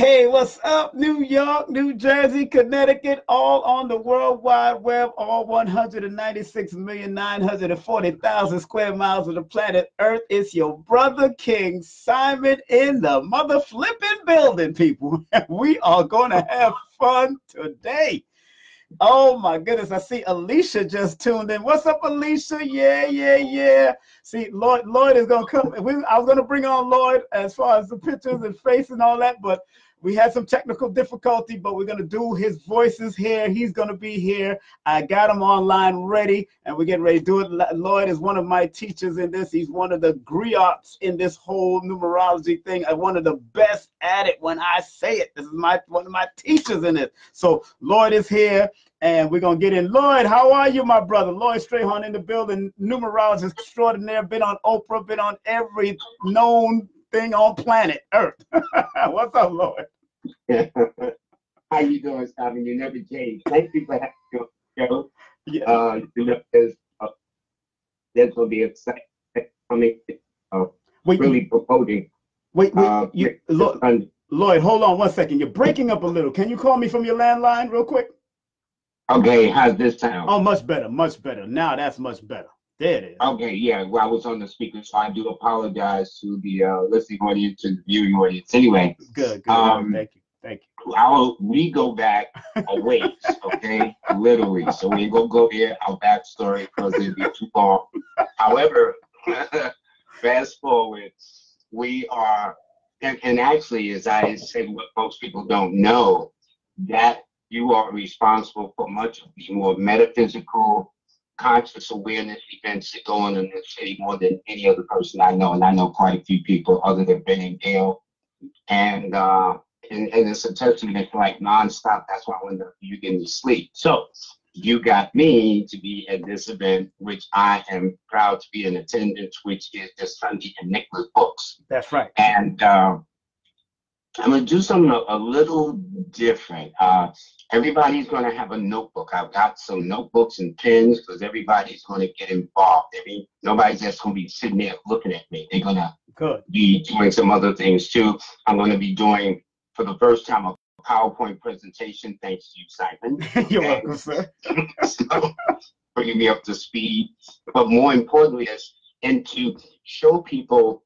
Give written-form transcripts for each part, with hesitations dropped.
Hey, what's up, New York, New Jersey, Connecticut, all on the World Wide Web, all 196,940,000 square miles of the planet Earth. It's your brother, King Simon, in the mother flipping building, people. We are going to have fun today. Oh my goodness, I see Alicia just tuned in. What's up, Alicia? Yeah. See, Lloyd is gonna come. I was gonna bring on Lloyd as far as the pictures and face and all that, but we had some technical difficulty, but we're gonna do his voices here. He's gonna be here. I got him online ready, and we're getting ready to do it. Lloyd is one of my teachers in this. He's one of the griots in this whole numerology thing. I'm one of the best at it when I say it. This is one of my teachers in it. So Lloyd is here, and we're gonna get in. Lloyd, how are you, my brother? Lloyd Strayhorn in the building, numerologist extraordinaire, been on Oprah, been on every known thing on planet Earth. What's up, Lloyd? How you doing, Simon? You never change. Thank you for having me on the show. Yeah. There's going to be a coming, really promoting. Lloyd, hold on 1 second. You're breaking up a little. Can you call me from your landline real quick? Okay, how's this sound? Oh, much better, much better. Now that's much better. There it is. Okay, yeah. Well, I was on the speaker, so I do apologize to the listening audience and the viewing audience. Anyway, good. Thank you. We go back a ways, okay, literally. So we ain't gonna go here our backstory because it'd be too long. However, fast forward, we are, and actually, as I said, what most people don't know, that you are responsible for much of the more metaphysical, conscious awareness events that go on in the city more than any other person I know, and I know quite a few people other than Ben and Gail, and it's a testament to like nonstop. That's why when you get to sleep. So you got me to be at this event, which I am proud to be in attendance, which is the Sunday in Nicholas Books. That's right. And I'm going to do something a little different. Everybody's going to have a notebook. I've got some notebooks and pens because everybody's going to get involved. Nobody's just going to be sitting there looking at me. They're going to be doing some other things too. I'm going to be doing, for the first time, a PowerPoint presentation, thanks to you, Simon. You're welcome, sir. So, bringing me up to speed. But more importantly, and to show people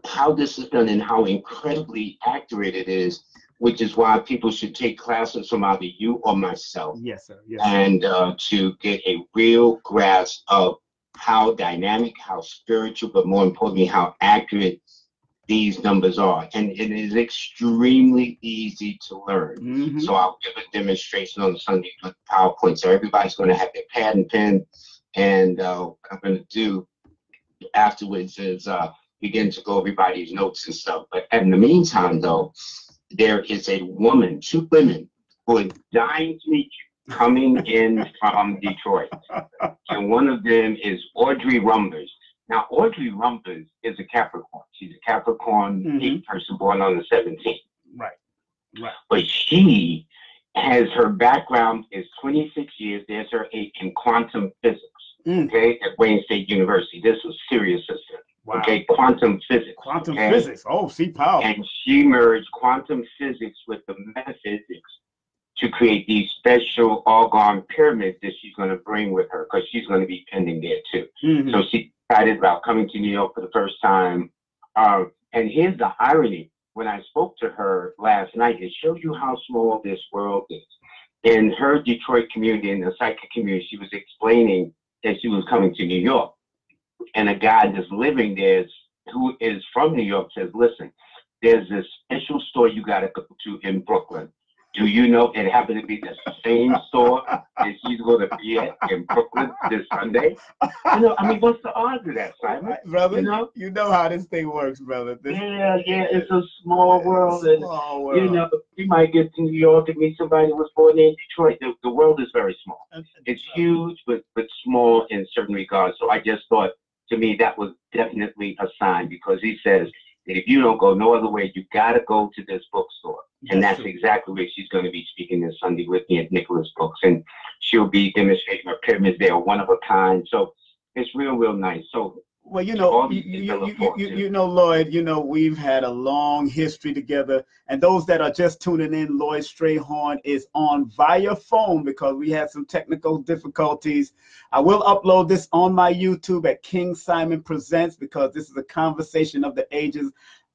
how this is done and how incredibly accurate it is, which is why people should take classes from either you or myself. Yes, sir. And to get a real grasp of how dynamic, how spiritual, but more importantly, how accurate these numbers are. And it is extremely easy to learn. Mm-hmm. So I'll give a demonstration on Sunday with PowerPoint. So everybody's going to have their pad and pen. And what I'm going to do afterwards is begin to go everybody's notes and stuff. But in the meantime, though, there is a woman, 2 women, who is dying to meet you, coming in from Detroit. And one of them is Audrey Rumbers. Now, Audrey Rumbers is a Capricorn. She's a Capricorn 8 person born on the 17th. Right. But she has, her background is 26 years. There's her 8 in quantum physics, okay, at Wayne State University. This was serious system. Wow. Okay, quantum physics. Quantum physics. Oh, see, power. And she merged quantum physics with the metaphysics to create these special argon pyramids that she's going to bring with her, because she's going to be pending there too. So she's excited about coming to New York for the first time. And here's the irony. When I spoke to her last night, it shows you how small this world is. In her Detroit community, in the psychic community, she was explaining that she was coming to New York. And a guy that's living there who is from New York says, listen, there's this special store you got to go to in Brooklyn. Do you know it happened to be the same store that she's going to be at in Brooklyn this Sunday? What's the odds of that, Simon? Brother, you know how this thing works, brother. Yeah, it's a small world. You might get to New York and meet somebody who was born in Detroit. The world is very small. It's huge, but small in certain regards. So I just thought, to me, that was definitely a sign, because he says that if you don't go no other way, you got to go to this bookstore. And that's exactly where she's going to be speaking this Sunday with me at Nicholas Books. And she'll be demonstrating her pyramids. They are one of a kind. So it's real nice. So Well, you know, Lloyd, we've had a long history together. And those that are just tuning in, Lloyd Strayhorn is on via phone because we had some technical difficulties. I will upload this on my YouTube at King Simon Presents because this is a conversation of the ages.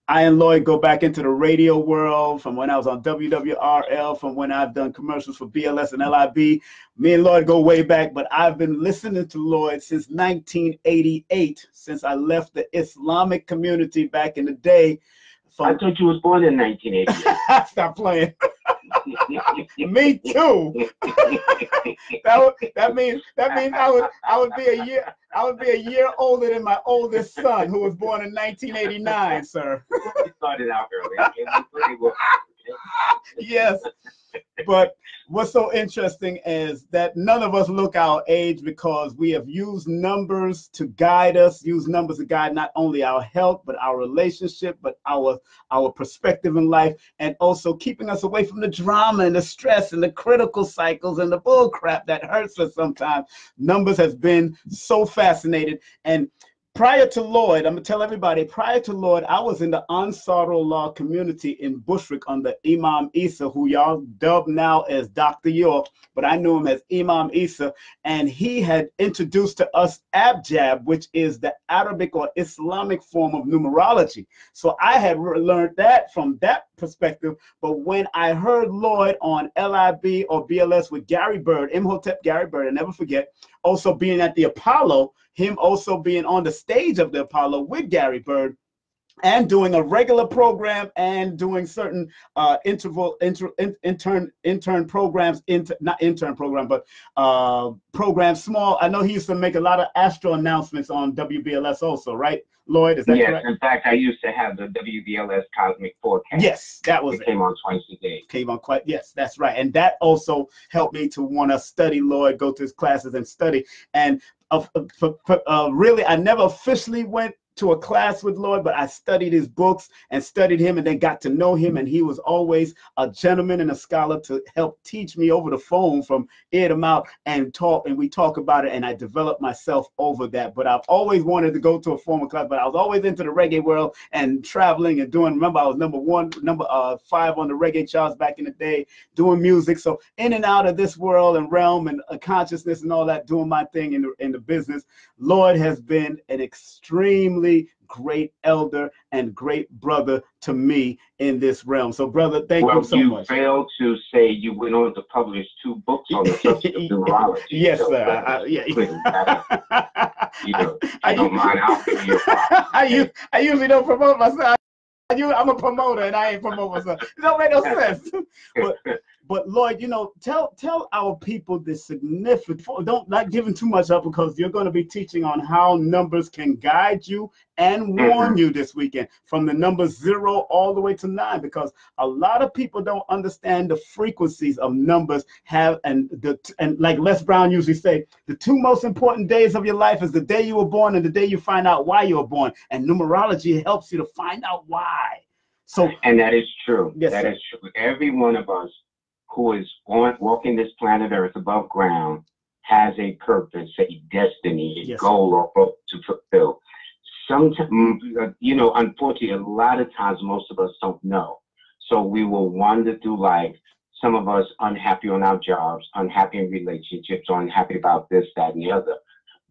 I and Lloyd go back into the radio world from when I was on WWRL, from when I've done commercials for BLS and LIB. Me and Lloyd go way back, but I've been listening to Lloyd since 1988, since I left the Islamic community back in the day. I thought you was born in 1988. Stop playing. Me too. that means I would be a year older than my oldest son, who was born in 1989, sir. You started out early. Yes. But what's so interesting is that none of us look our age because we have used numbers to guide us, use numbers to guide not only our health, but our relationship, but our perspective in life, and also keeping us away from the drama and the stress and the critical cycles and the bull crap that hurts us sometimes. Numbers has been so fascinated. And prior to Lloyd, I'm going to tell everybody, prior to Lloyd, I was in the Ansarullah community in Bushwick under Imam Isa, who y'all dub now as Dr. York, but I knew him as Imam Isa, and he had introduced to us Abjad, which is the Arabic or Islamic form of numerology. So I had learned that from that perspective, but when I heard Lloyd on LIB or BLS with Gary Bird, Imhotep Gary Bird, I never forget, also being at the Apollo, him also being on the stage of the Apollo with Gary Bird, and doing a regular program and doing certain intern programs, not intern program, but programs small. I know he used to make a lot of Astro announcements on WBLS also, right, Lloyd? Is that correct? Yes, in fact, I used to have the WBLS Cosmic Forecast. Yes, that was it. Came on twice a day. Came on quite, yes, that's right. And that also helped me to want to study Lloyd, go to his classes and study. And really, I never officially went to a class with Lloyd, but I studied his books and studied him and then got to know him. And he was always a gentleman and a scholar to help teach me over the phone from ear to mouth and talk. And we talk about it. And I developed myself over that. But I've always wanted to go to a formal class, but I was always into the reggae world and traveling and doing, remember, I was number 5 on the reggae charts back in the day, doing music. So in and out of this world and realm and consciousness and all that, doing my thing in the business. Lloyd has been an extremely great elder and great brother to me in this realm. So, brother, thank you so much. Well, you failed to say you went on to publish 2 books on the subject of numerology. Yes, so sir. You don't mind. I'll give you a I usually don't promote myself. I'm a promoter and I ain't promote myself. It don't make no sense. But Lloyd, tell our people the significance. Don't not giving too much up because you're going to be teaching on how numbers can guide you and warn you this weekend, from the number 0 all the way to 9, because a lot of people don't understand the frequencies of numbers and like Les Brown usually say, the 2 most important days of your life is the day you were born and the day you find out why you were born. And numerology helps you to find out why. And that is true. Yes, that sir. is true. Every one of us who is walking this planet Earth above ground has a purpose, a destiny, a yes, goal or hope to fulfill. Sometimes, unfortunately, a lot of times most of us don't know. So we will wander through life. Some of us unhappy on our jobs, unhappy in relationships, unhappy about this, that, and the other.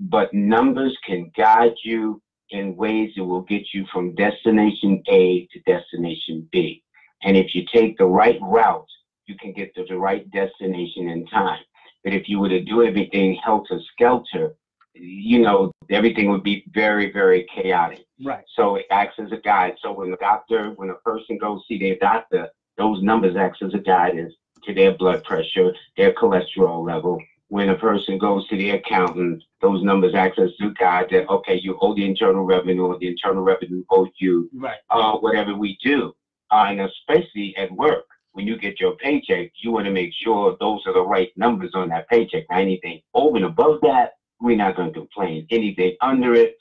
But numbers can guide you in ways that will get you from destination A to destination B. And if you take the right route, you can get to the right destination in time. But if you were to do everything helter-skelter, everything would be very, very chaotic. Right. So it acts as a guide. So when a person goes see their doctor, those numbers act as a guide to their blood pressure, their cholesterol level. When a person goes to the accountant, those numbers act as a guide that, okay, you owe the Internal Revenue or the Internal Revenue owes you, right. Whatever we do. And especially at work, when you get your paycheck, you want to make sure those are the right numbers on that paycheck. Now, anything over and above that, we're not going to complain. Anything under it,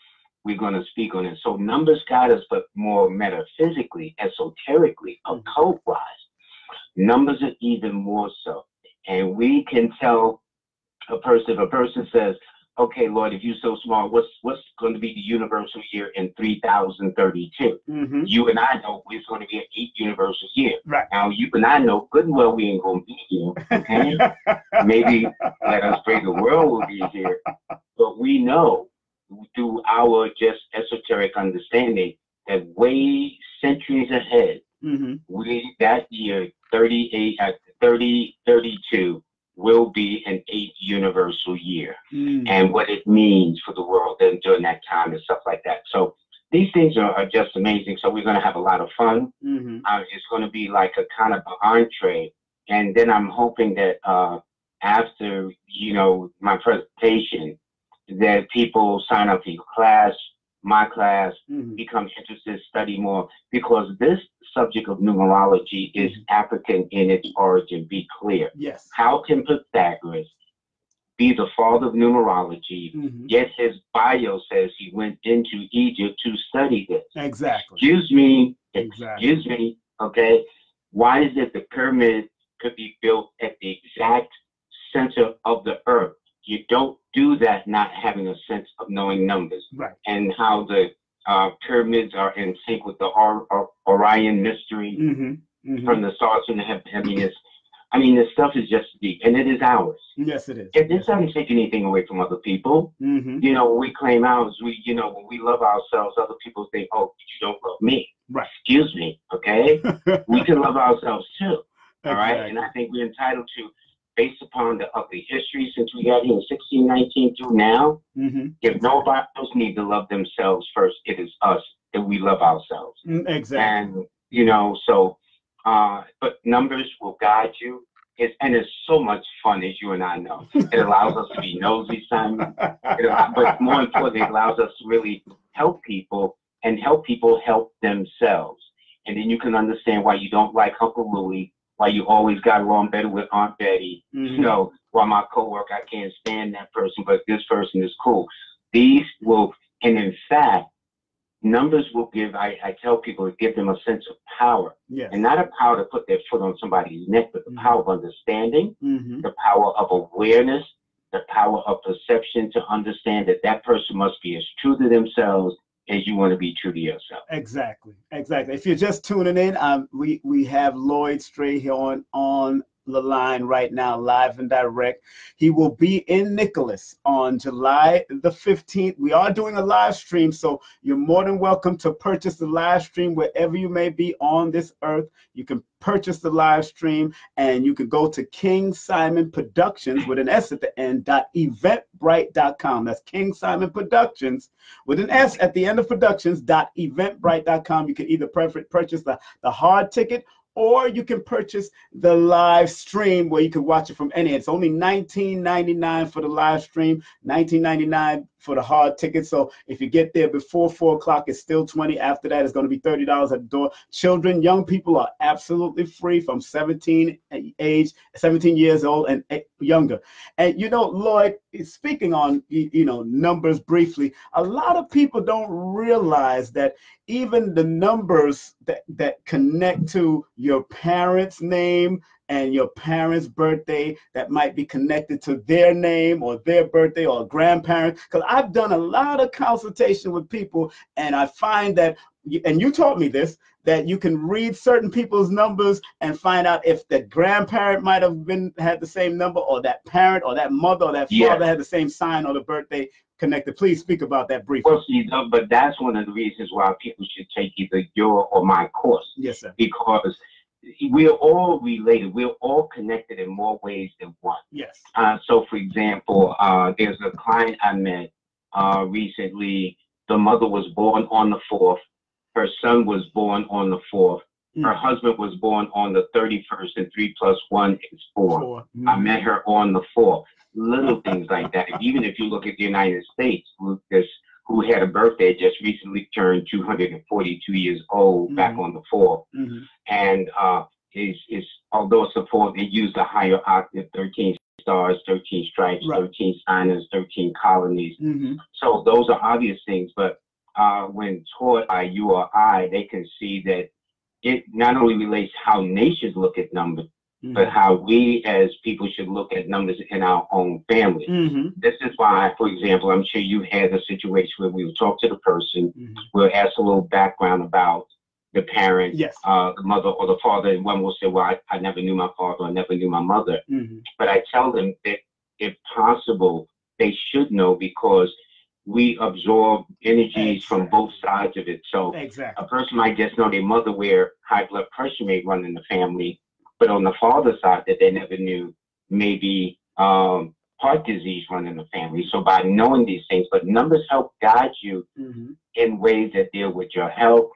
we're going to speak on it. So numbers guide us, but more metaphysically, esoterically, occult-wise, numbers are even more so. And we can tell a person, if a person says, okay, Lord, if you're so smart, what's going to be the universal year in 3032? You and I know it's going to be an 8 universal year. Right. Now, you and I know good and well we ain't going to be here, okay? Maybe let us pray the world will be here. But we know through our just esoteric understanding that way centuries ahead, that year, 3032, will be an 8 universal year, and what it means for the world then during that time and stuff like that. So these things are just amazing. So we're going to have a lot of fun. It's going to be like a kind of an entree, and then I'm hoping that after my presentation, that people sign up for your class, my class, become interested, study more, because this subject of numerology is African in its origin. Be clear. Yes. How can Pythagoras be the father of numerology, yet his bio says he went into Egypt to study this? Exactly. Excuse me, okay? Why is it the pyramid could be built at the exact center of the earth? You don't do that not having a sense of knowing numbers. Right. And how the pyramids are in sync with the Orion mystery from the stars in the heaviness. I mean, this stuff is just deep, and it is ours. Yes, it is. It doesn't take anything away from other people. When we claim ours, when we love ourselves, other people think, oh, you don't love me. Right. Excuse me, okay? We can love ourselves too, all right? And I think we're entitled to, based upon the ugly history since we got here in 1619 through now, if nobody else needs to love themselves first, it is us that we love ourselves. Exactly. And, but numbers will guide you. And it's so much fun, as you and I know. It allows us to be nosy, Simon. But more importantly, it allows us to really help people and help people help themselves. And then you can understand why you don't like Uncle Louie, why you always got along better with Aunt Betty, why my coworker, I can't stand that person, but this person is cool. These will, and in fact, numbers will give, I tell people, to give them a sense of power. Yes. And not a power to put their foot on somebody's neck, but the power of understanding, the power of awareness, the power of perception, to understand that that person must be as true to themselves as you want to be true to yourself. Exactly. If you're just tuning in, we have Lloyd Strayhorn on the line right now, live and direct. He will be in Nicholas on July the 15th. We are doing a live stream, so you're more than welcome to purchase the live stream wherever you may be on this earth. You can purchase the live stream, and you can go to King Simon Productions with an S at the end, .eventbrite.com. That's King Simon Productions with an S at the end of productions, .eventbrite.com. You can either purchase the hard ticket, or you can purchase the live stream where you can watch it from any. It's only $19.99 for the live stream, $19.99 for the hard ticket. So if you get there before 4 o'clock, it's still $20. After that, it's going to be $30 at the door. Children, young people are absolutely free from 17 years old and younger. And Lloyd, speaking on numbers briefly, a lot of people don't realize that even the numbers that connect to your parents' name and your parents' birthday, that might be connected to their name or their birthday or grandparents. Because I've done a lot of consultation with people, and I find that, and you taught me this, that you can read certain people's numbers and find out if the grandparent might have had the same number, or that parent or that mother or that father had the same sign or the birthday connected. Please speak about that briefly. Well, see, but that's one of the reasons why people should take either your or my course. Yes, sir. Because we're all related. We're all connected in more ways than one. Yes. So, for example, there's a client I met recently. The mother was born on the 4th. Her son was born on the 4th. Her husband was born on the 31st, and 3 + 1 is 4. I met her on the 4th. Little things like that. Even if you look at the United States, who had a birthday, just recently turned 242 years old back on the 4th. And is although it's a 4th, they used a higher octave, 13 stars, 13 stripes, 13 signers, 13 colonies. So those are obvious things, but when taught by you or I, they can see that it not only relates how nations look at numbers, but how we as people should look at numbers in our own family. This is why, for example, I'm sure you had a situation where we would talk to the person, we'll ask a little background about the parent, the mother or the father, and one will say, well, I never knew my father, I never knew my mother. But I tell them that if possible, they should know, because we absorb energies from both sides of it. So a person might just know their mother where high blood pressure may run in the family, but on the father's side that they never knew, maybe heart disease run in the family. So by knowing these things, but numbers help guide you in ways that deal with your health,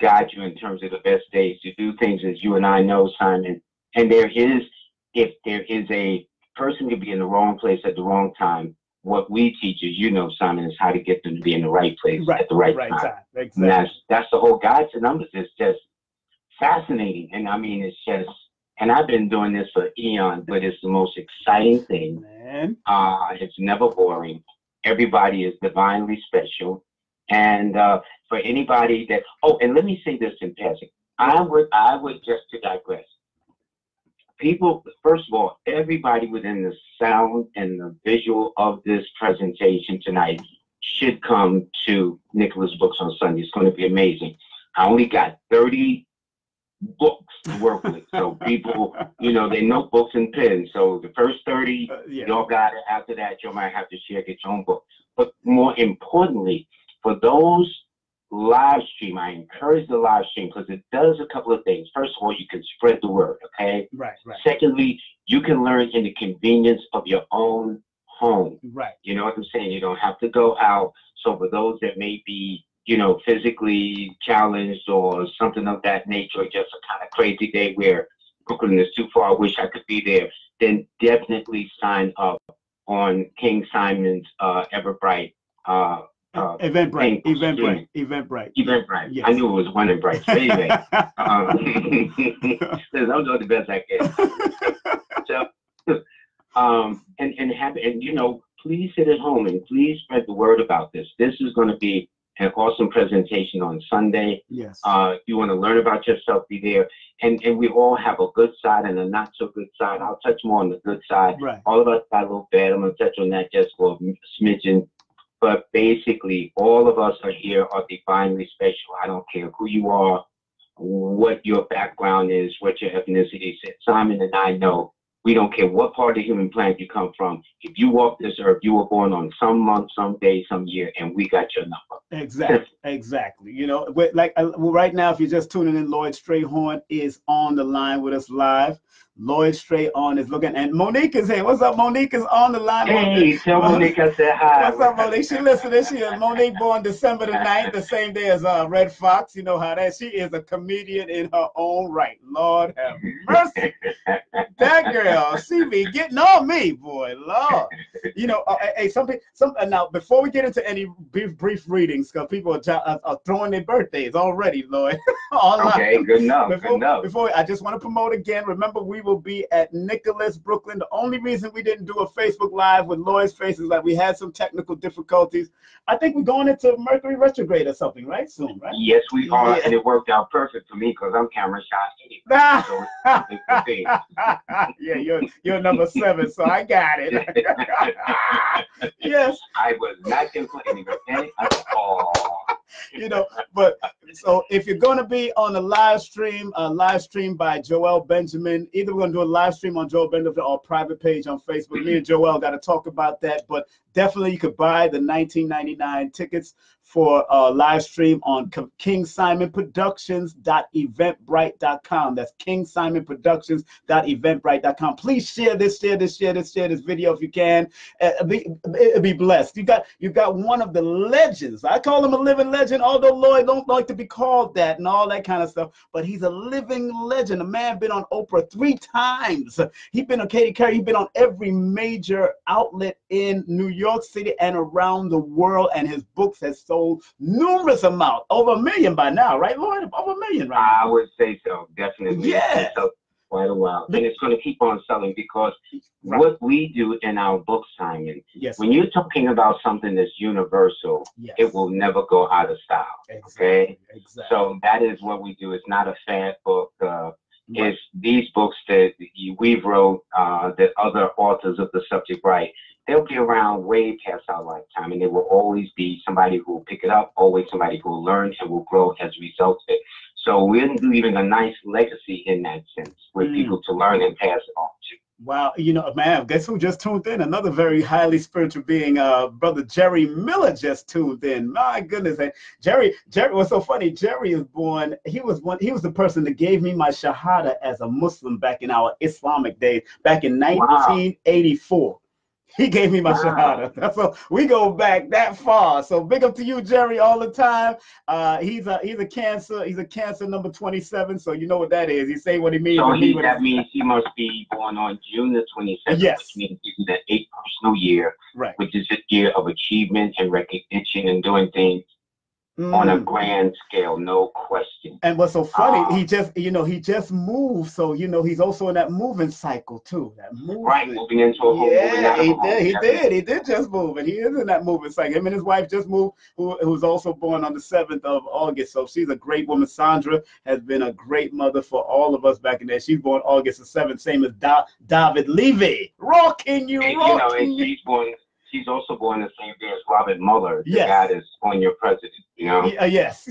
guide you in terms of the best days to do things, as you and I know, Simon. And if there is a person could be in the wrong place at the wrong time, what we teach is, you know, Simon, is how to get them to be in the right place at the right time. And that's the whole guide to numbers. It's just fascinating. And I mean, it's just, and I've been doing this for eons, but it's the most exciting thing. It's never boring. Everybody is divinely special. And for anybody that, oh, and let me say this in passing. I would just to digress. People, first of all, everybody within the sound and the visual of this presentation tonight should come to Nicholas Books on Sunday. It's going to be amazing. I only got 30 books to work with. So people, you know, they notebooks and pens. So the first 30, y'all got it. After that, you might have to share, get your own book. But more importantly, for those live stream, I encourage the live stream because it does a couple of things. First of all, you can spread the word, okay? Secondly, you can learn in the convenience of your own home. You know what I'm saying? You don't have to go out. So for those that may be, you know, physically challenged or something of that nature, or just a kind of crazy day where Brooklyn is too far, I wish I could be there, then definitely sign up on King Simon's Everbright Eventbrite. Yes. I knew it was one in Bright. So anyway, I'm doing the best I can. So, and you know, please sit at home and please spread the word about this. This is going to be an awesome presentation on Sunday. You want to learn about yourself, be there. And we all have a good side and a not so good side. I'll touch more on the good side. All of us got a little bad. I'm going to touch on that just for a smidgen. But basically, all of us are here are divinely special. I don't care who you are, what your background is, what your ethnicity is. Simon and I know we don't care what part of the human planet you come from. If you walk this earth, you were born on some month, some day, some year, and we got your number. Exactly. You know, like right now, if you're just tuning in, Lloyd Strayhorn is on the line with us live. Lloyd Strayhorn is looking, and Monique is here. What's up? Monique is on the line. Hey, tell Monique I said hi. What's up, Monique? She listening. She is Monique, born December the 9th, the same day as Red Fox. You know how that. She is a comedian in her own right. Lord have mercy. That girl, she be getting on me, boy. Lord. You know, hey, now before we get into any brief readings, because people are throwing their birthdays already, Lloyd. Okay, good enough. Before I just want to promote again. Remember, we will be at Nicholas, Brooklyn. The only reason we didn't do a Facebook Live with Lloyd's face is that we had some technical difficulties. I think we're going into Mercury retrograde or something, right? Soon, right? Yes, we are, and it worked out perfect for me because I'm camera shy. Yeah, you're number 7, so I got it. Yes. I was not complaining, okay? You know, but so if you're going to be on a live stream by Joel Benjamin, either we're going to do a live stream on Joel Benjamin or private page on Facebook. Me and Joel got to talk about that, but definitely you could buy the $19.99 tickets for a live stream on KingSimonProductions.eventbrite.com. That's KingSimonProductions.eventbrite.com. Please share this video if you can. Be blessed. You got one of the legends. I call him a living legend, although Lloyd don't like to be called that and all that kind of stuff. But he's a living legend. A man been on Oprah 3 times. He's been on Katie Carey. He's been on every major outlet in New York City and around the world, and his books has sold numerous amount, over 1 million by now, right, Lloyd? Over 1 million right now. I would say so, definitely. Yeah. So quite a while, and it's going to keep on selling because what we do in our book, Simon, when you're talking about something that's universal, it will never go out of style. Okay, so that is what we do. It's not a fad book. is these books that we've wrote, that other authors of the subject write, they'll be around way past our lifetime, and there will always be somebody who will pick it up, always somebody who will learn and will grow as a result of it. So we're leaving a nice legacy in that sense for people to learn and pass it on to. Wow, you know, man, guess who just tuned in? Another very highly spiritual being, Brother Jerry Miller just tuned in. My goodness, and Jerry was so funny. Jerry is born. He was the person that gave me my shahada as a Muslim back in our Islamic days, back in 1984. He gave me my shahada. So we go back that far. So big up to you, Jerry, all the time. He's a Cancer. He's a Cancer number 27. So you know what that is. He say what he means. So that means he must be born on June the 27th, which means he's in the 8th personal year, which is a year of achievement and recognition and doing things on a grand scale, no question. And what's so funny, he just moved, so he's also in that moving cycle too. That moving. Right, moving into a home. He did just move, and he is in that moving cycle. Him and his wife just moved, who's also born on the 7th of August. So she's a great woman. Sandra has been a great mother for all of us back in there. She's born August the 7th, same as David Levy. Rocking you. She's also born the same day as Robert Mueller, the guy that's on your president, Yes.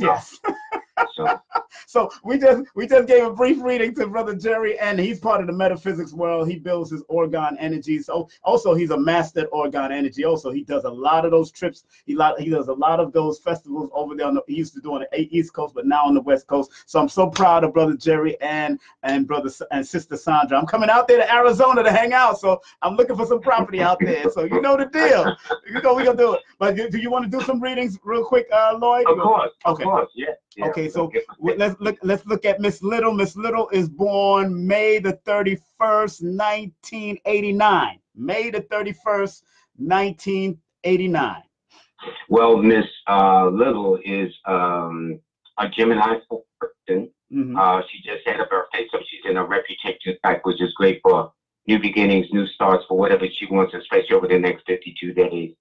So we just gave a brief reading to Brother Jerry, and he's part of the metaphysics world. He builds his orgone energy. So also he's a mastered orgone energy. Also, he does a lot of those trips. He does a lot of those festivals over there. He used to do on the East Coast, but now on the West Coast. So I'm so proud of Brother Jerry and brother and Sister Sandra. I'm coming out there to Arizona to hang out. So I'm looking for some property out there. So you know the deal. We're gonna do it. But do you want to do some readings real quick, Lloyd? Of course. Okay. Of course. Yeah. Okay, so let's look at Miss Little. Miss Little is born May the 31st, 1989. May the 31st, 1989. Well, Miss Little is a Gemini person. She just had a birthday, so she's in a reputation type, which is great for new beginnings, new starts, for whatever she wants, especially over the next 52 days.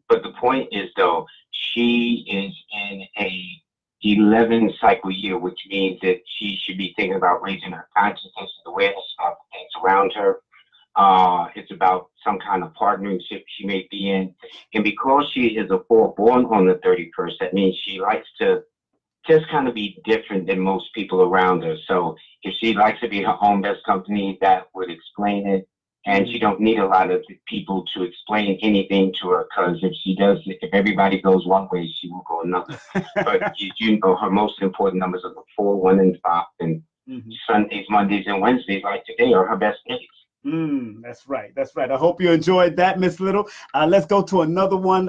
But the point is, though, she is in a 11 cycle year, which means that she should be thinking about raising her consciousness and awareness of things around her. It's about some kind of partnership she may be in. And because she is a 4 born on the 31st, that means she likes to just kind of be different than most people around her. So if she likes to be her own best company, that would explain it. And she don't need a lot of people to explain anything to her, because if everybody goes one way, she will go another. But her most important numbers are the 4, 1, and 5. And Sundays, Mondays, and Wednesdays, like today, are her best days. That's right. That's right. I hope you enjoyed that, Miss Little. Let's go to another one.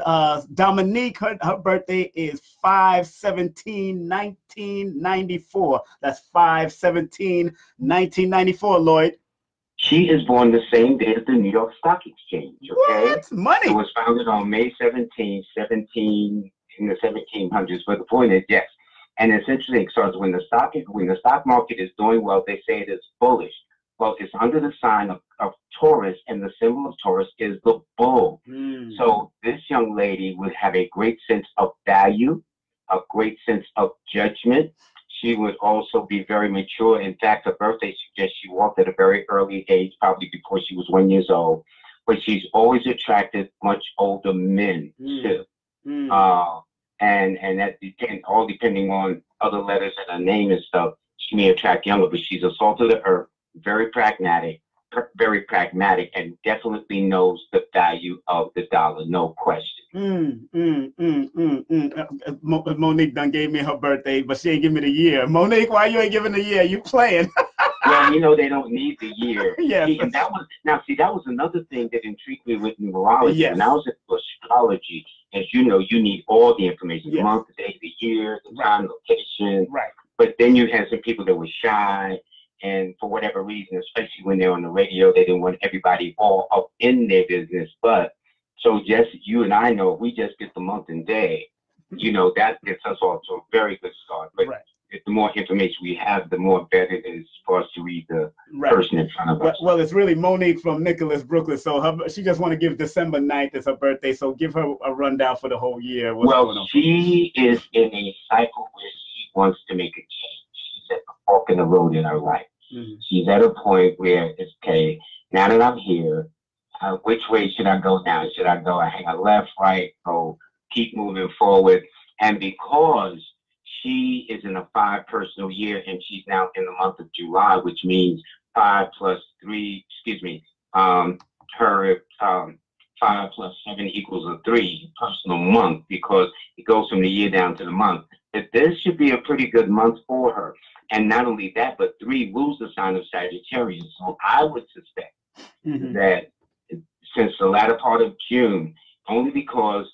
Dominique, her birthday is 5/17/1994. That's 5/17/1994, Lloyd. She is born the same day as the New York Stock Exchange. Okay? What? Money. It was founded on May 17, in the 1700s. But the point is, yes. And it's interesting, because when the stock market is doing well, they say it is bullish. Well, it's under the sign of Taurus, and the symbol of Taurus is the bull. So this young lady would have a great sense of value, a great sense of judgment. She would also be very mature. In fact, her birthday suggests she walked at a very early age, probably before she was 1 year old. But she's always attracted much older men too. And that depending on other letters in her name and stuff, she may attract younger. But she's a salt of the earth, very pragmatic, and definitely knows the value of the dollar, no question. Monique done gave me her birthday, but she ain't give me the year. Monique, why you ain't giving the year? You playing? Well, they don't need the year. And that was another thing that intrigued me with numerology. When I was into astrology, as you know, you need all the information: the month, the day, the year, the time, location. Right. But then you had some people that were shy, and for whatever reason, especially when they're on the radio, they didn't want everybody all up in their business. But so just you and I know, if we just get the month and day, that gets us off to a very good start. But the more information we have, the more better it is for us to read the person in front of us. Well, it's really Monique from Nicholas, Brooklyn. So she just want to give December 9th as her birthday. So give her a rundown for the whole year. What's going on? She is in a cycle where she wants to make a change. She's at the fork in the road in her life. She's at a point where it's okay. Now that I'm here, which way should I go now? Should I go hang a left, right, or keep moving forward? And because she is in a 5 personal year and she's now in the month of July, which means 5 plus 3, her 5 plus 7 equals a 3 personal month, because it goes from the year down to the month. That this should be a pretty good month for her. And not only that, but 3 rules the sign of Sagittarius. So I would suspect that since the latter part of June, only because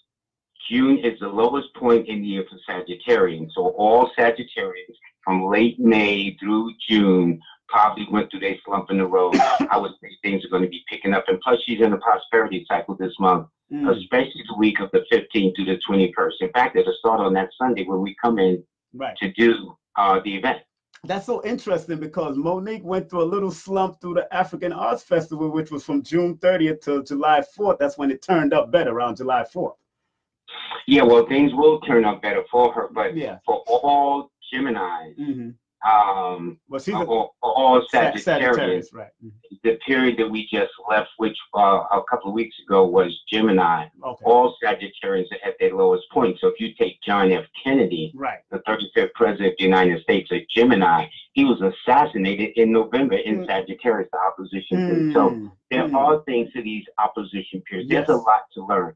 June is the lowest point in the year for Sagittarians. So all Sagittarians from late May through June probably went through their slump in the road. I would say things are going to be picking up. And plus, she's in a prosperity cycle this month, especially the week of the 15th to the 21st. In fact, it'll start on that Sunday when we come in to do the event. That's so interesting, because Monique went through a little slump through the African Arts Festival, which was from June 30th to July 4th. That's when it turned up better, around July 4th. Yeah, well, things will turn up better for her, but for all Geminis, well, she's all Sagittarius, right? The period that we just left, which a couple of weeks ago was Gemini, all Sagittarians are at their lowest point. So if you take John F. Kennedy, the 35th president of the United States, a Gemini, he was assassinated in November in Sagittarius, the opposition period. So there are things to these opposition periods. There's a lot to learn.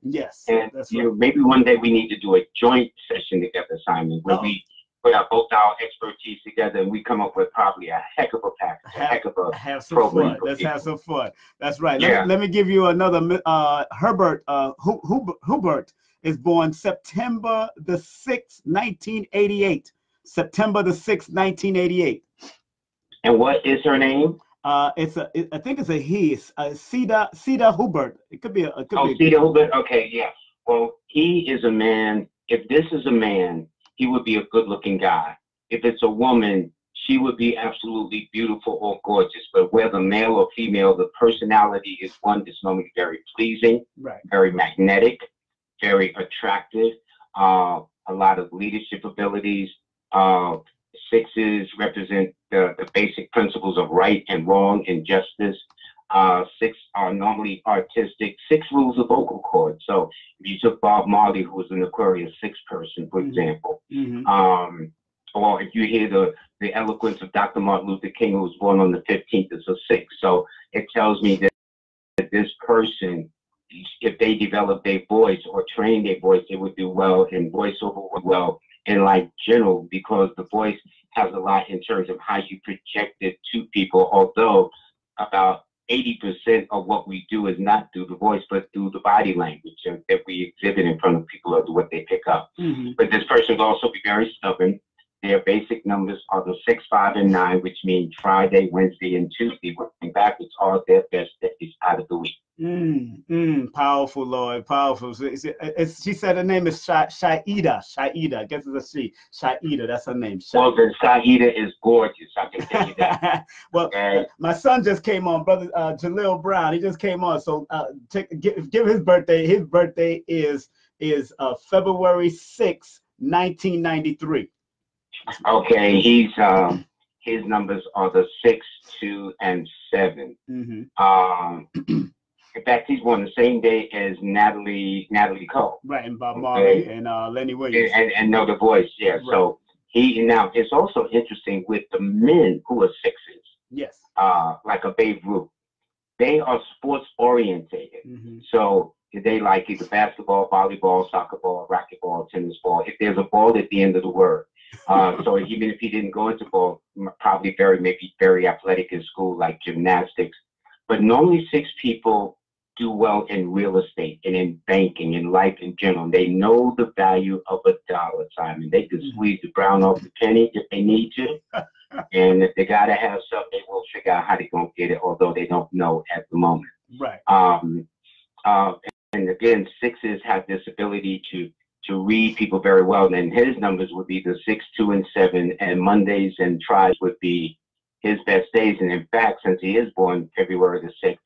And maybe one day we need to do a joint session together, Simon, where we put out both our expertise together and we come up with probably a heck of a package, a heck of a program. Let's have some fun. That's right. Let me give you another. Herbert Hubert is born September the 6th, 1988. September the 6th, 1988. And what is her name? I think it's a he. Cedar Hubert. It could be Cedar Hubert. Okay, yeah. Well, he is a man. If this is a man, he would be a good-looking guy. If it's a woman, she would be absolutely beautiful or gorgeous. But whether male or female, the personality is one that's normally very pleasing, very magnetic, very attractive, a lot of leadership abilities. 6s represent the basic principles of right and wrong and justice. 6 are normally artistic. 6 rules the vocal cord. So if you took Bob Marley, who was an Aquarius 6 person, for example, or if you hear the eloquence of Dr. Martin Luther King, who was born on the 15th, it's a 6. So it tells me that this person, if they develop their voice or train their voice, they would do well, and voiceover would well in like general, because the voice has a lot in terms of how you project it to people, although about 80% of what we do is not through the voice, but through the body language that we exhibit in front of people, or what they pick up. But this person will also be very stubborn. Their basic numbers are the 6, 5, and 9, which means Friday, Wednesday, and Tuesday. Working backwards are their best days out of the week. Powerful, Lloyd. Powerful. She said her name is Shaida. Shaida. I guess it's a she. Shaida. That's her name. Shaida. Well, then Shaida is gorgeous. I can tell you that. Well, my son just came on, brother Jalil Brown. He just came on. So give his birthday. His birthday is February 6th, 1993. Okay, his numbers are the 6, 2, and 7. In fact, he's born the same day as Natalie Cole. Right, and Bob Marley and Lenny Williams. And know the voice, yeah. Right. So now it's also interesting with the men who are 6s. Yes. Like a Babe Ruth. They are sports orientated. So they like either basketball, volleyball, soccer ball, racquetball, tennis ball. If there's a ball at the end of the word. So even if he didn't go into ball, probably maybe very athletic in school, like gymnastics. But normally 6 people do well in real estate and in banking and life in general. They know the value of a dollar, Simon. They can squeeze the brown off the penny if they need to. And if they got to have something, they will figure out how they're going to get it, although they don't know at the moment. Right. And again, 6s have this ability to read people very well. And his numbers would be the 6, 2, and 7. And Mondays and Fridays would be his best days. And in fact, since he is born February the 6th,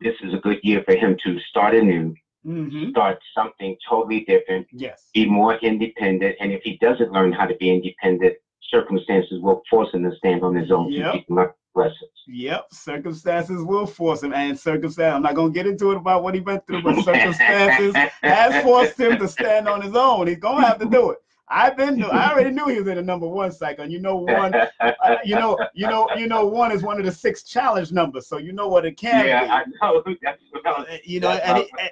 this is a good year for him to start anew, start something totally different, be more independent. And if he doesn't learn how to be independent, circumstances will force him to stand on his own to keep him up blessings. Yep, circumstances will force him, and I'm not going to get into it about what he went through, but circumstances has forced him to stand on his own. He's going to have to do it. I already knew he was in a number 1 cycle. And one, one is one of the 6 challenge numbers, so you know what it can be. Yeah, I know. That's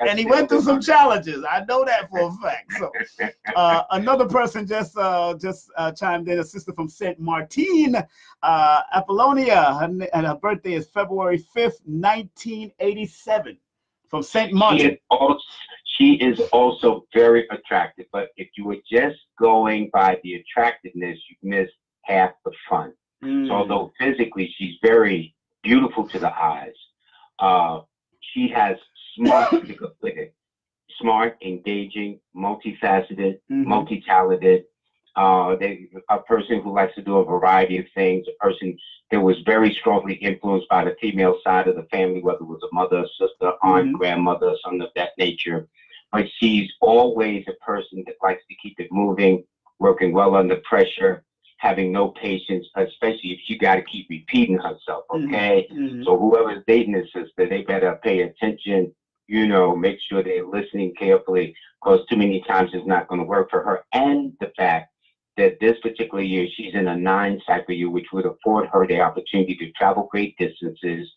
and he went through some challenges. I know that for a fact. So another person just chimed in, a sister from Saint Martin, Apollonia, and her birthday is February 5th, 1987, from Saint Martin. She is also very attractive, but if you were just going by the attractiveness, you missed half the fun. So although physically she's very beautiful to the eyes, she has smart, engaging, multifaceted, multi-talented, a person who likes to do a variety of things, a person that was very strongly influenced by the female side of the family, whether it was a mother, sister, aunt, grandmother, something of that nature. But she's always a person that likes to keep it moving, working well under pressure, having no patience, especially if she got to keep repeating herself, okay? So whoever's dating this sister, they better pay attention, make sure they're listening carefully, because too many times it's not going to work for her. And the fact that this particular year, she's in a 9 cycle year, which would afford her the opportunity to travel great distances,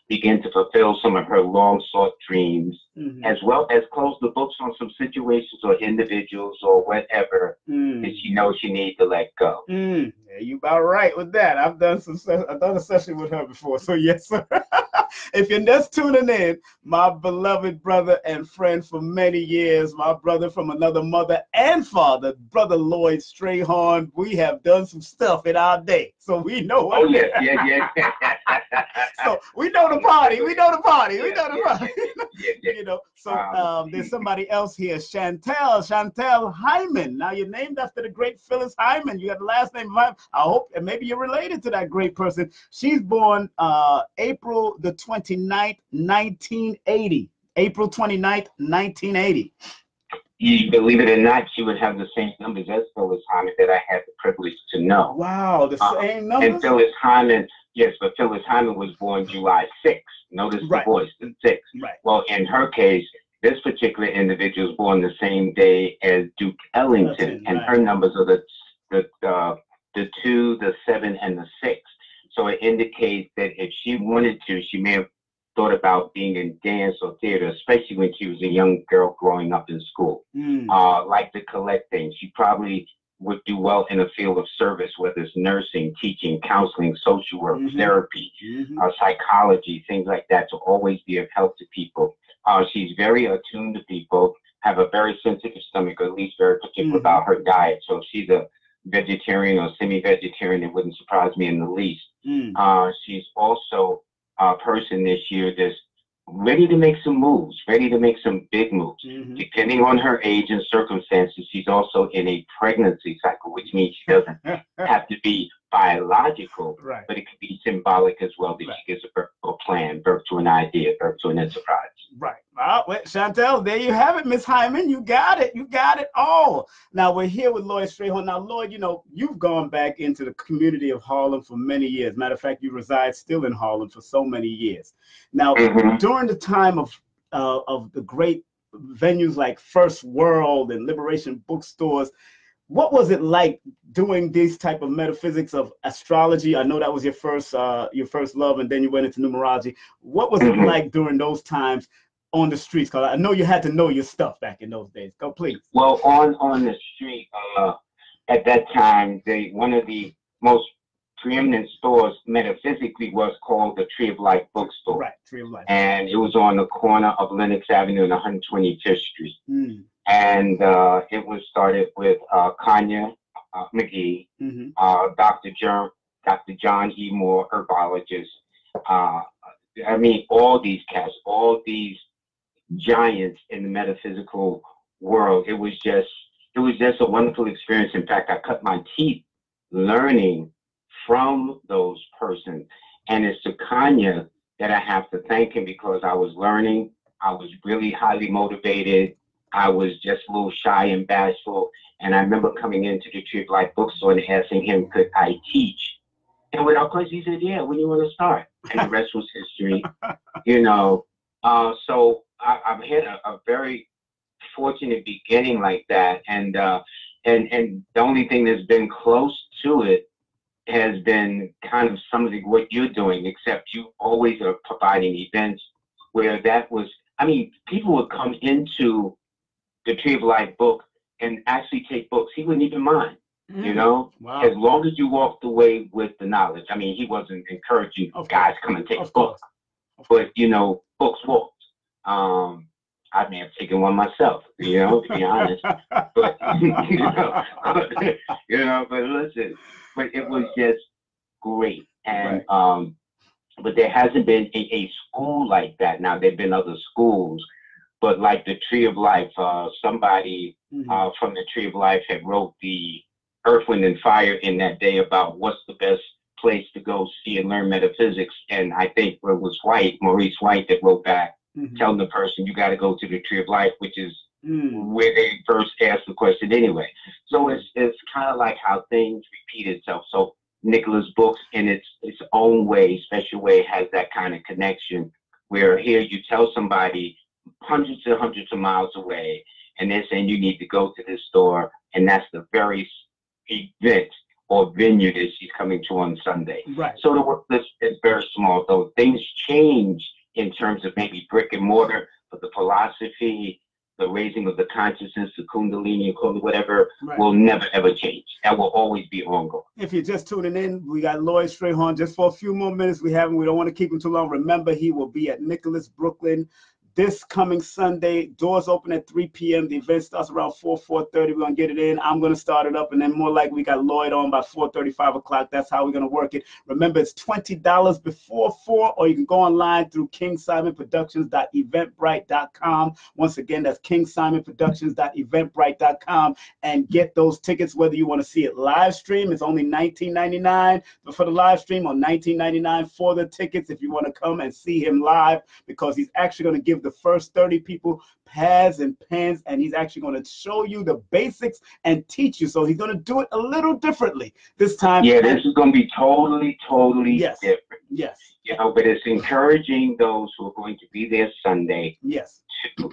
begin to fulfill some of her long-sought dreams, as well as close the books on some situations or individuals or whatever that she knows she needs to let go. Yeah, you about right with that. I've done a session with her before, so yes, sir. If you're just tuning in, my beloved brother and friend for many years, my brother from another mother and father, Brother Lloyd Strayhorn, we have done some stuff in our day, so we know what. Oh, yeah. So we know the party. So there's somebody else here, Chantel Hyman. Now you're named after the great Phyllis Hyman. You got the last name of Hyman. I hope, and maybe you're related to that great person. She's born April the 29th, 1980. April 29th, 1980. You believe it or not, she would have the same numbers as Phyllis Hyman that I had the privilege to know. Wow, the same numbers? And Phyllis Hyman, yes, but Phyllis Hyman was born July 6th. Notice the voice, the 6th. Right. Well, in her case, this particular individual was born the same day as Duke Ellington, and her numbers are the 2, the 7, and the 6. So it indicates that if she wanted to, she may have thought about being in dance or theater, especially when she was a young girl growing up in school. Like to collect things. She probably would do well in a field of service, whether it's nursing, teaching, counseling, social work, therapy, psychology, things like that, to always be of help to people. She's very attuned to people, have a very sensitive stomach, or at least very particular about her diet. So if she's a vegetarian or semi-vegetarian, it wouldn't surprise me in the least. She's also a person this year that's ready to make some moves, ready to make some big moves. Depending on her age and circumstances, she's also in a pregnancy cycle, which means she doesn't have to be biological, but it could be symbolic as well, that she gives a birth to a plan, birth to an idea, birth to an enterprise. Well, Chantel, there you have it, Miss Hyman. You got it. You got it all. Now, we're here with Lloyd Strayhorn. Now, Lloyd, you've gone back into the community of Harlem for many years. Matter of fact, you reside still in Harlem for so many years. Now, during the time of the great venues like First World and Liberation bookstores, what was it like doing these type of metaphysics of astrology? I know that was your first love, and then you went into numerology. What was it like during those times on the streets? Because I know you had to know your stuff back in those days. Go, please. Well, on the street, at that time, one of the most preeminent stores metaphysically was called the Tree of Life bookstore. Right, Tree of Life. And it was on the corner of Lenox Avenue and 125th Street. And it was started with Kanya McGee, Dr. John E. Moore, herbologist. I mean, all these cats, all these giants in the metaphysical world. It was just a wonderful experience. In fact, I cut my teeth learning from those persons. And it's to Kanya that I have to thank him, because I was learning. I was really highly motivated. I was just a little shy and bashful. And I remember coming into the Tree of Life bookstore and asking him, could I teach And without question, he said, yeah, when you want to start? And the rest was history, you know. So I've had a very fortunate beginning like that. And the only thing that's been close to it has been kind of some of what you're doing, except you always are providing events where that was, I mean, people would come into the Tree of Life book and actually take books. He wouldn't even mind, you know, wow. As long as you walked away with the knowledge. I mean, he wasn't encouraging guys come and take a book, but, you know, books walked. I may have taken one myself, you know, to be honest. But, you know, but listen, but it was just great. And, but there hasn't been a school like that. Now, there have been other schools, but like the Tree of Life, somebody from the Tree of Life had wrote the Earth, Wind, and Fire in that day about what's the best place to go see and learn metaphysics. And I think it was Maurice White, that wrote back, telling the person, you got to go to the Tree of Life, which is where they first asked the question anyway. So it's kind of like how things repeat itself. So Nicholas' books, in its own way, special way, has that kind of connection where here you tell somebody hundreds of miles away, and they're saying you need to go to this store, and that's the very event or venue that she's coming to on Sunday. Right. So the work is very small. So things change in terms of maybe brick and mortar, but the philosophy, the raising of the consciousness, the Kundalini, whatever, will never ever change. That will always be ongoing. If you're just tuning in, we got Lloyd Strayhorn just for a few more minutes. We don't want to keep him too long. Remember, he will be at Nicholas, Brooklyn, this coming Sunday. Doors open at 3 p.m. The event starts around 4:30. We're going to get it in. I'm going to start it up, and then more likely we got Lloyd on by 4:30, 5 o'clock. That's how we're going to work it. Remember, it's $20 before 4, or you can go online through KingSimonProductions.eventbrite.com. Once again, that's KingSimonProductions.eventbrite.com, and get those tickets, whether you want to see it live stream. It's only $19.99 for the live stream, or $19.99 for the tickets if you want to come and see him live, because he's actually going to give the first 30 people pads and pens, and he's actually going to show you the basics and teach you. So he's going to do it a little differently this time. Yeah, this is going to be totally different. Yes. You know, but it's encouraging those who are going to be there Sunday to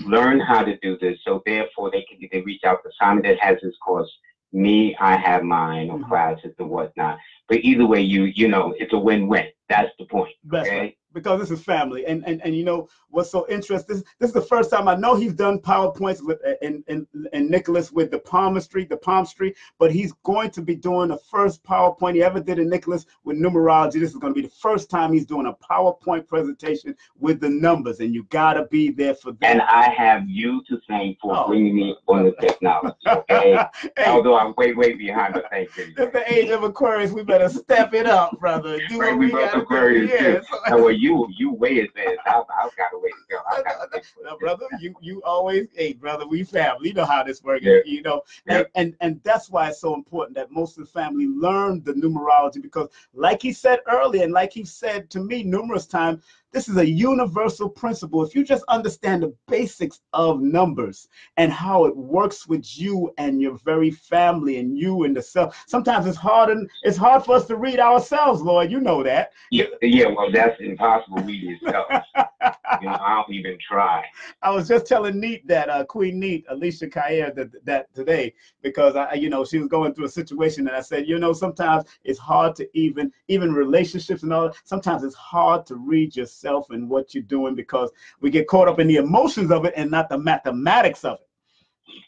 learn how to do this. So therefore they reach out to Simon that has his course. Me, I have mine, or classes and whatnot. But either way, you know, it's a win-win. That's the point. Okay? Because this is family, and you know what's so interesting? This is the first time I know he's done PowerPoints with and Nicholas with the palmistry, but he's going to be doing the first PowerPoint he ever did in Nicholas with numerology. This is going to be the first time he's doing a PowerPoint presentation with the numbers, and you gotta be there for that. And I have you to thank for bringing me on the technology. Okay, hey, although I'm way behind, but thank you. It's the age of Aquarius. We better step it up, brother. Do what we both Aquarius too. You way advanced. I've got a way to go. Brother, you always, hey, brother, we family. You know how this works, you know. And that's why it's so important that most of the family learn the numerology, because like he said earlier, and like he said to me numerous times, this is a universal principle. If you just understand the basics of numbers and how it works with you and your very family and you and the self. Sometimes it's hard for us to read ourselves, Lloyd. You know that. Yeah. Well, that's impossible reading yourself. You know, I don't even try. I was just telling Neat that Queen Neat, Alicia Kair, that today, because you know, she was going through a situation, and I said, you know, sometimes it's hard to even relationships and all. Sometimes it's hard to read yourself and what you're doing, because we get caught up in the emotions of it and not the mathematics of it.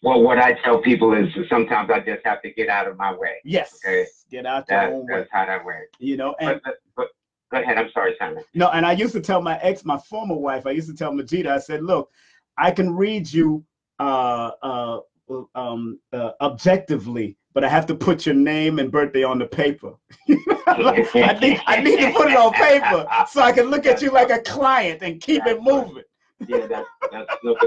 Well, what I tell people is sometimes I just have to get out of my way. Yes. Okay? Get out your own way. That's how that works. You know, and but go ahead. I'm sorry, Simon. No, and I used to tell my former wife, I used to tell Majida, I said, look, I can read you objectively, but I have to put your name and birthday on the paper. I need to put it on paper so I can look at you like a client and keep it moving. Yeah, that's true.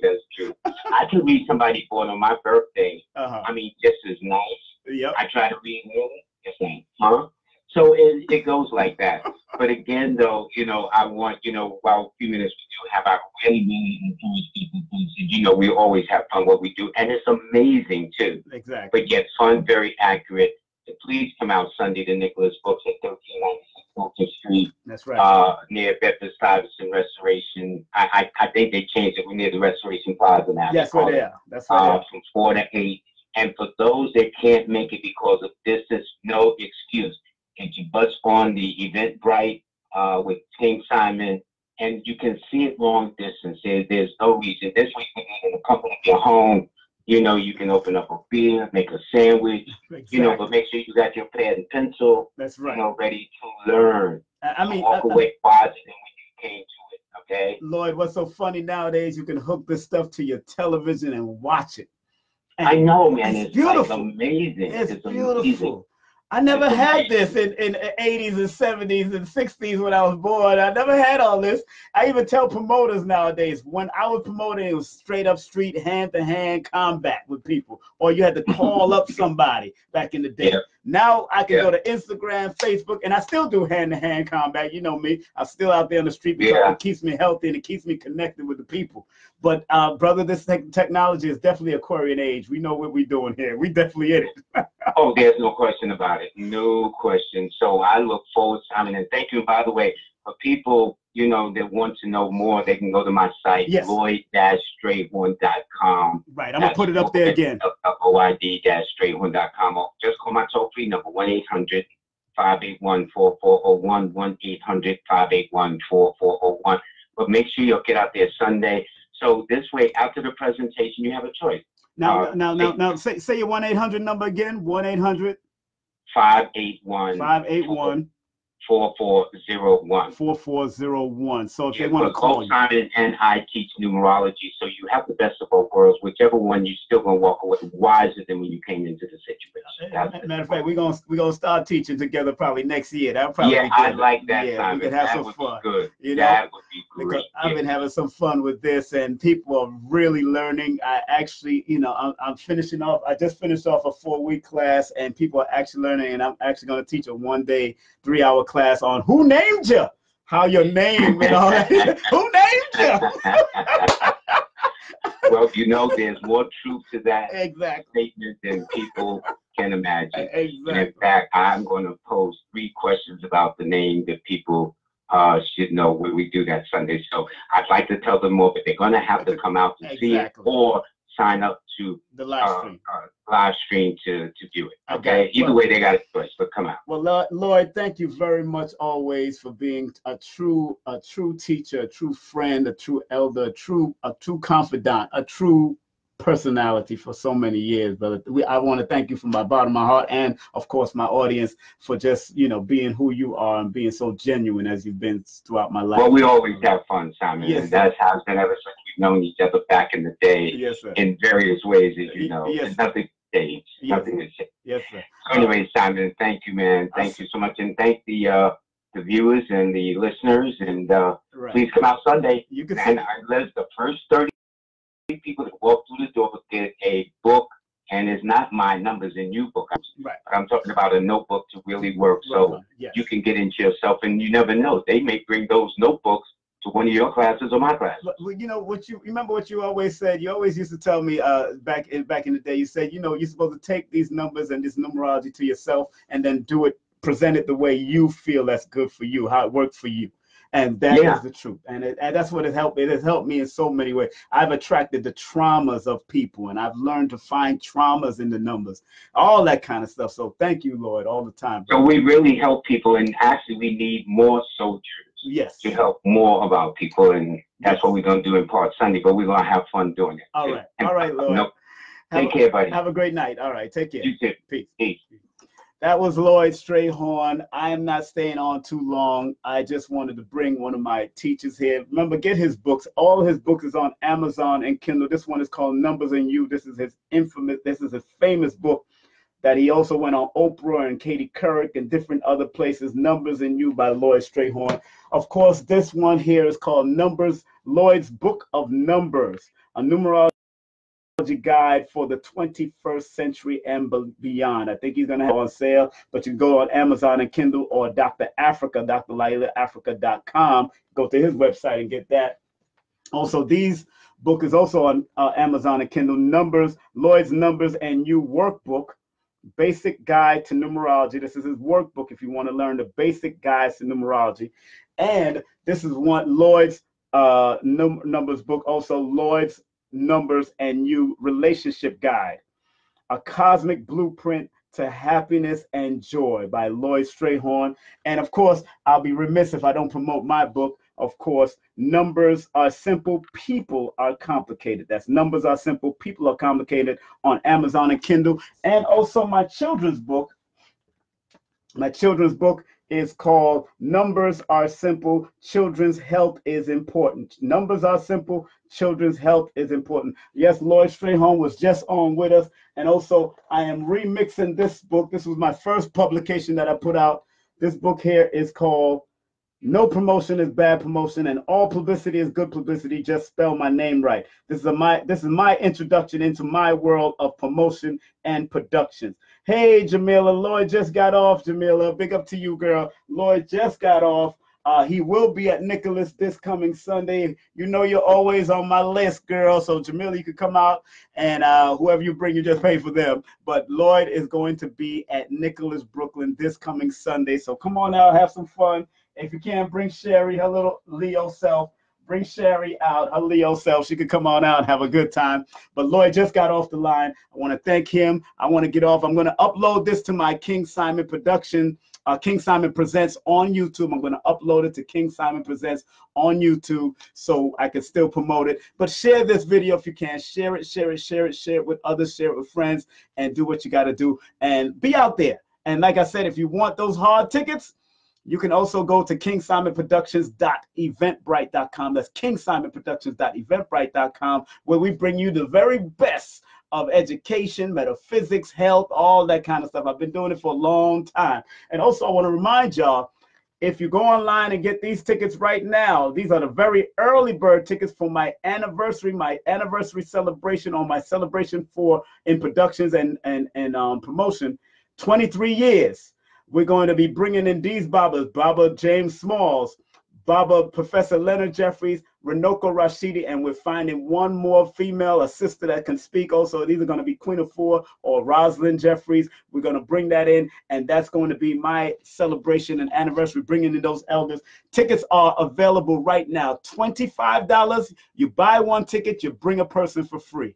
That's true. I can read somebody born on my birthday. I mean, just as nice. Yep. I try to read it. Just saying, huh? So it goes like that. But again, though, you know, I want, you know, while a few minutes we do have our really influence people, you know, we always have fun what we do, and it's amazing too. Exactly. But yet fun, very accurate, please come out Sunday to Nicholas Books at 1396 Fulton Street. That's right. Near Bedford-Stuyvesant Restoration. I think they changed it. We're near the Restoration Plaza now. Yes, we're there. That's right. From 4 to 8. And for those that can't make it because of distance, no excuse. If you buzz on the Eventbrite with King Simon, and you can see it long distance. There's no reason. This week, you can in the comfort of your home. You know, you can open up a beer, make a sandwich, exactly. You know, but make sure you got your pad and pencil, that's right. You know, ready to learn. I mean, walk away wiser than when you came to it, okay? Lloyd, what's so funny nowadays, you can hook this stuff to your television and watch it. And I know, man. It's beautiful. Like amazing. It's beautiful. Amazing. I never had this in the 80s and 70s and 60s when I was born. I never had all this. I even tell promoters nowadays, when I was promoting, it was straight up street, hand-to-hand combat with people. Or you had to call up somebody back in the day. Yeah. Now I can go to Instagram, Facebook, and I still do hand-to-hand combat. You know me. I'm still out there on the street because it keeps me healthy and it keeps me connected with the people. But, brother, this technology is definitely Aquarian age. We know what we're doing here. We definitely in it. Oh, there's no question about it. No question. So I look forward, Simon, and thank you, by the way, for people, you know, that want to know more, they can go to my site, Lloyd-Strayhorn.com. Right, I'm going to put it up there again. OID-Strayhorn.com. Or just call my toll-free number, 1-800-581-4401, 1-800-581-4401. But make sure you'll get out there Sunday. So this way, after the presentation, you have a choice. Now, say your 1-800 number again. 1-800 581 4401. 4401. So if they want to call you. Simon and I teach numerology, so you have the best of both worlds. Whichever one, you're still gonna walk away wiser than when you came into the situation. Matter of fact, we're gonna start teaching together probably next year. That'll probably be good. I like that. Yeah, Simon. we can have some fun. Good. You know, that would be great. I've been having some fun with this, and people are really learning. I actually, you know, I'm finishing off. I just finished off a 4-week class, and people are actually learning. And I'm actually going to teach a 1-day, 3-hour class on who named you, how your name and all that. Who named you? Well, you know, there's more truth to that exactly statement than people can imagine. Exactly. And in fact, I'm going to pose 3 questions about the name that people should know when we do that Sunday. So I'd like to tell them more, but they're going to have to come out to see it or sign up to the live stream to view it. Okay. Either way, they got a choice, but come out. Well, Lloyd, thank you very much always for being a true teacher, a true friend, a true elder, a true confidant, a true personality for so many years, brother. I want to thank you from my bottom of my heart, and of course my audience, for just, you know, being who you are and being so genuine as you've been throughout my life. Well, we always have fun, Simon. Yes, and that's how it's been ever since we've known each other back in the day. Yes, sir. In various ways, as you know. Yes, nothing changed. Yes, nothing has changed. Yes, sir. So anyway, Simon, thank you, man. Thank you so much, and thank the viewers and the listeners, and please come out Sunday. You can and the first 30 people that walk through the door will get a book, and it's not my numbers in you book. Right. I'm talking about a notebook to really work, so you can get into yourself, and you never know. They may bring those notebooks to one of your classes or my class. Well, you know what you remember what you always said. You always used to tell me back in the day. You said, you know, you're supposed to take these numbers and this numerology to yourself, and then present it the way you feel that's good for you, how it worked for you. And that is the truth. And that's what it helped. It has helped me in so many ways. I've attracted the traumas of people, and I've learned to find traumas in the numbers, all that kind of stuff. So thank you, Lloyd, all the time. So we really help people, and actually we need more soldiers to help more about people. And that's what we're going to do in Part Sunday, but we're going to have fun doing it. All right. All right, Lloyd. Take care, buddy. Have a great night. All right. Take care. You too. Peace. That was Lloyd Strayhorn. I am not staying on too long. I just wanted to bring one of my teachers here. Remember, get his books. All his books is on Amazon and Kindle. This one is called Numbers in You. This is his famous book that he also went on Oprah and Katie Couric and different other places. Numbers in You by Lloyd Strayhorn. Of course, this one here is called Lloyd's Book of Numbers, a numerology guide for the 21st century and beyond. I think he's going to have it on sale, but you can go on Amazon and Kindle, or Dr. Africa, drlailaafrica.com. Go to his website and get that. Also, these book is also on Amazon and Kindle. Lloyd's Numbers and You workbook Basic Guide to Numerology. This is his workbook if you want to learn the basic guides to numerology. And this is one Lloyd's numbers book, also Lloyd's Numbers and You Relationship Guide, A Cosmic Blueprint to Happiness and Joy by Lloyd Strayhorn. And of course, I'll be remiss if I don't promote my book. Of course, Numbers Are Simple, People Are Complicated. That's Numbers Are Simple, People Are Complicated on Amazon and Kindle. And also my children's book. My children's book is called Numbers Are Simple, Children's Health is Important. Numbers Are Simple, Children's Health is Important. Yes, Lloyd Strayhorn was just on with us. And also, I am remixing this book. This was my first publication that I put out. This book here is called No Promotion is Bad Promotion, and All Publicity is Good Publicity. Just spell my name right. This is my introduction into my world of promotion and productions. Hey, Jamila, Lloyd just got off. Jamila, big up to you, girl. Lloyd just got off. He will be at Nicholas this coming Sunday. You know you're always on my list, girl. So Jamila, you could come out, and whoever you bring, you just pay for them. But Lloyd is going to be at Nicholas, Brooklyn this coming Sunday. So come on out, have some fun. If you can't bring Sherry, her little Leo self, bring Sherry out, her Leo self. She could come on out and have a good time. But Lloyd just got off the line. I want to thank him. I want to get off. I'm going to upload this to my King Simon production. King Simon Presents on YouTube. I'm going to upload it to King Simon Presents on YouTube so I can still promote it. But share this video if you can. Share it, share it, share it, share it with others, share it with friends, and do what you got to do. And be out there. And like I said, if you want those hard tickets, you can also go to kingsimonproductions.eventbrite.com. That's kingsimonproductions.eventbrite.com, where we bring you the very best of education, metaphysics, health, all that kind of stuff. I've been doing it for a long time. And also, I want to remind y'all, if you go online and get these tickets right now, these are the very early bird tickets for my anniversary celebration, on my celebration in productions and promotion, 23 years. We're going to be bringing in these Babas, Baba James Smalls, Baba Professor Leonard Jeffries, Renoko Rashidi, and we're finding one more female, a sister that can speak also. These are going to be Queen of Four or Rosalind Jeffries. We're going to bring that in, and that's going to be my celebration and anniversary, bringing in those elders. Tickets are available right now, $25. You buy one ticket, you bring a person for free.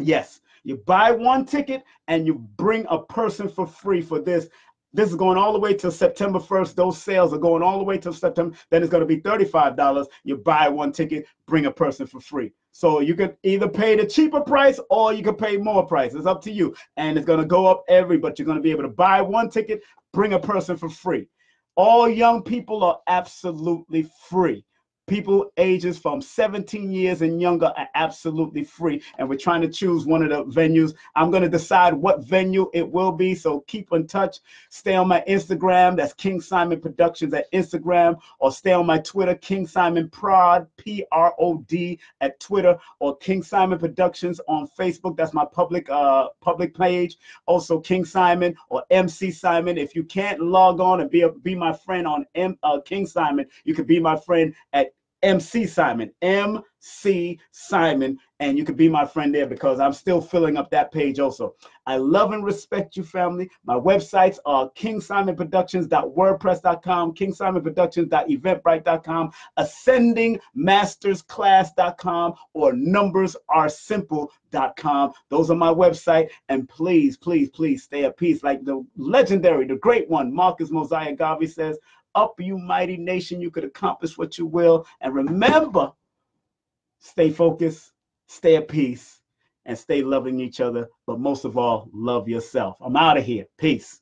Yes, you buy one ticket and you bring a person for free for this. This is going all the way till September 1st. Those sales are going all the way till September. Then it's going to be $35. You buy one ticket, bring a person for free. So you could either pay the cheaper price or you could pay more price. It's up to you. And it's going to go up but you're going to be able to buy one ticket, bring a person for free. All young people are absolutely free. People ages from 17 years and younger are absolutely free. And we're trying to choose one of the venues. I'm going to decide what venue it will be. So keep in touch. Stay on my Instagram. That's King Simon Productions at Instagram. Or stay on my Twitter, King Simon Prod, P-R-O-D at Twitter. Or King Simon Productions on Facebook. That's my public page. Also King Simon or MC Simon. If you can't log on and be my friend on King Simon, you could be my friend at MC Simon, MC Simon, and you could be my friend there because I'm still filling up that page also. I love and respect you, family. My websites are kingsimonproductions.wordpress.com, kingsimonproductions.eventbrite.com, ascendingmastersclass.com, or numbersAresimple.com. Those are my website, and please, please, please stay at peace. Like the legendary, the great one, Marcus Mosiah Garvey says, "Up, you mighty nation, you could accomplish what you will." And remember, stay focused, stay at peace, and stay loving each other. But most of all, love yourself. I'm out of here. Peace.